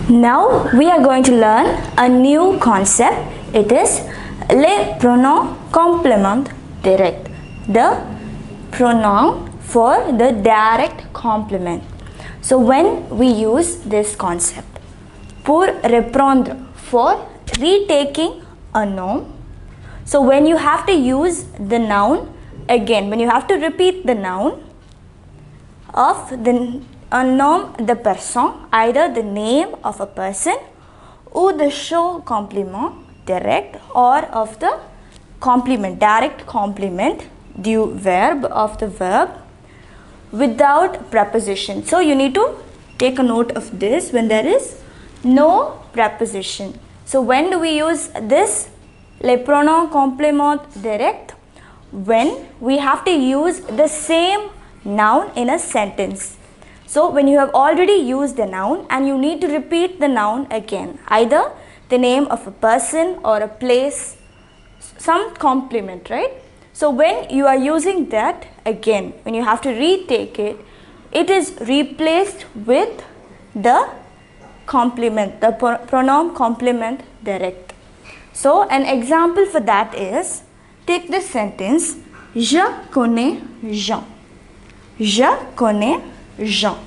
Now we are going to learn a new concept. It is les pronoms complément direct. The pronoun for the direct complement. So when we use this concept, pour reprendre, for retaking a noun. So when you have to use the noun again, when you have to repeat the noun of the nom de personne, either the name of a person or the show complement direct, or of the complement, direct complement du verb, of the verb without preposition. So you need to take a note of this when there is no preposition. So when do we use this les pronoms complément direct? When we have to use the same noun in a sentence. So when you have already used the noun and you need to repeat the noun again, either the name of a person or a place, some complement, right? So when you are using that again, when you have to retake it, it is replaced with the complement, the pronoun complement direct. So an example for that is, take this sentence, je connais Jean. Je connais Jean.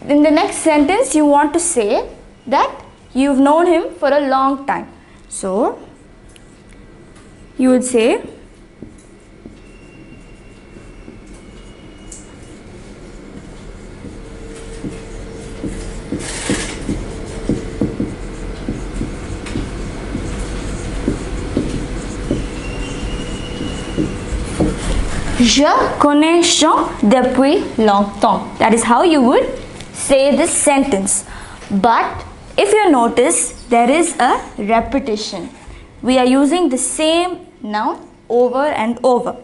In the next sentence, you want to say that you've known him for a long time. So you would say, je connais Jean depuis longtemps. That is how you would say this sentence. But if you notice, there is a repetition. We are using the same noun over and over.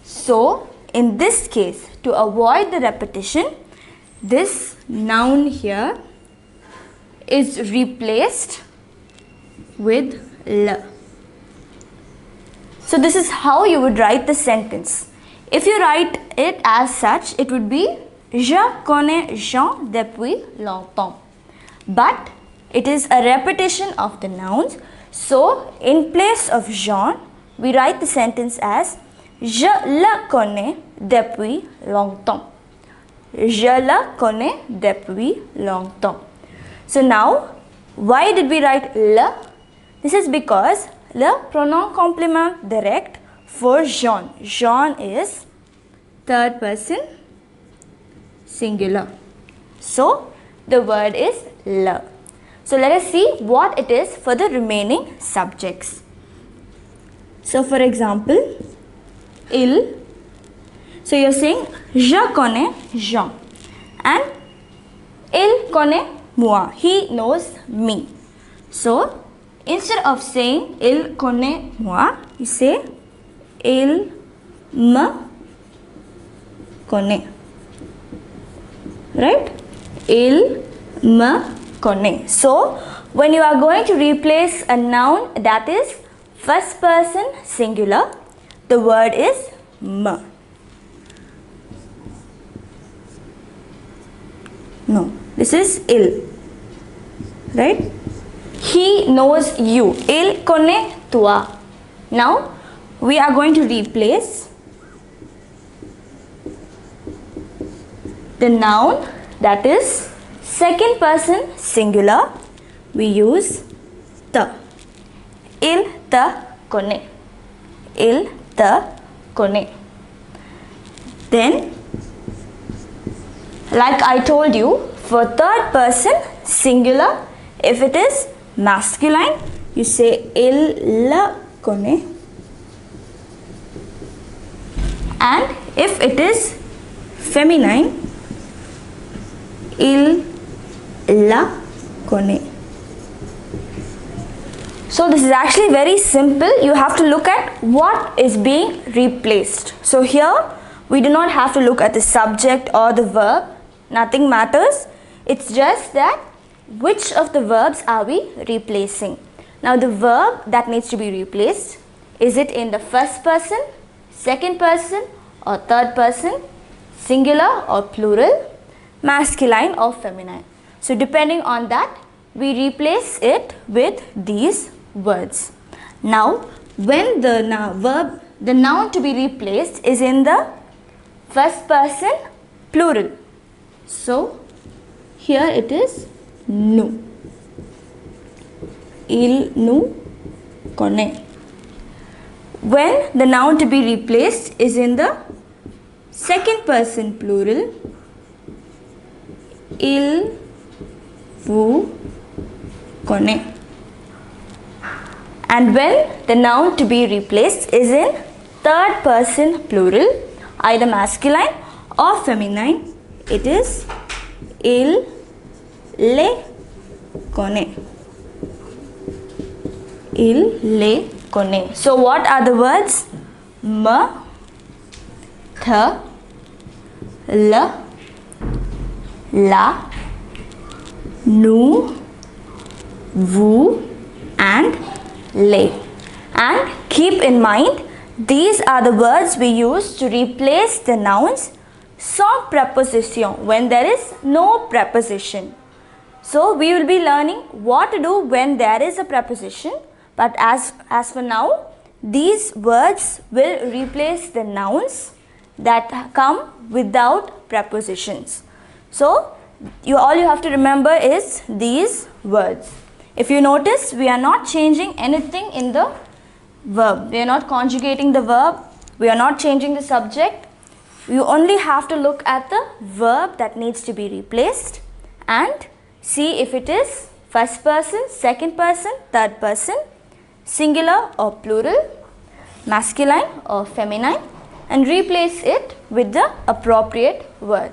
So in this case, to avoid the repetition, this noun here is replaced with le. So this is how you would write the sentence. If you write it as such, it would be je connais Jean depuis longtemps. But it is a repetition of the nouns. So in place of Jean, we write the sentence as je le connais depuis longtemps. Je le connais depuis longtemps. So now, why did we write le? This is because le pronoun complement direct for Jean. Jean is third person singular. So the word is le. So let us see what it is for the remaining subjects. So for example, il. So you are saying je connais Jean and il connaît moi. He knows me. So instead of saying il connaît moi, you say il me connaît. Right? Il me connaît. So when you are going to replace a noun that is first person singular, the word is me. No, this is il. Right? He knows you. Il connaît toi. Now we are going to replace the noun that is second person singular. We use te. Il te connaît. Il te connaît. Then, like I told you, for third person singular, if it is masculine, you say il le connaît. And if it is feminine, il la connaît. So this is actually very simple. You have to look at what is being replaced. So here we do not have to look at the subject or the verb. Nothing matters. It's just that which of the verbs are we replacing. Now the verb that needs to be replaced, is it in the first person, second person or third person, singular or plural, masculine or feminine. So depending on that, we replace it with these words. Now, when the noun to be replaced is in the first person plural. So here it is nu. Il, nu, kone. When the noun to be replaced is in the second person plural, il, vu, kone. And when the noun to be replaced is in third person plural, either masculine or feminine, it is il, le, kone. Il, le, kone. So what are the words? Ma, tha, la, la, nu, vu, and le. And keep in mind, these are the words we use to replace the nouns sans preposition, when there is no preposition. So we will be learning what to do when there is a preposition, but as for now, these words will replace the nouns that come without prepositions. So all you have to remember is these words. If you notice, we are not changing anything in the verb. We are not conjugating the verb. We are not changing the subject. You only have to look at the verb that needs to be replaced and see if it is first person, second person, third person, singular or plural, masculine or feminine, and replace it with the appropriate word.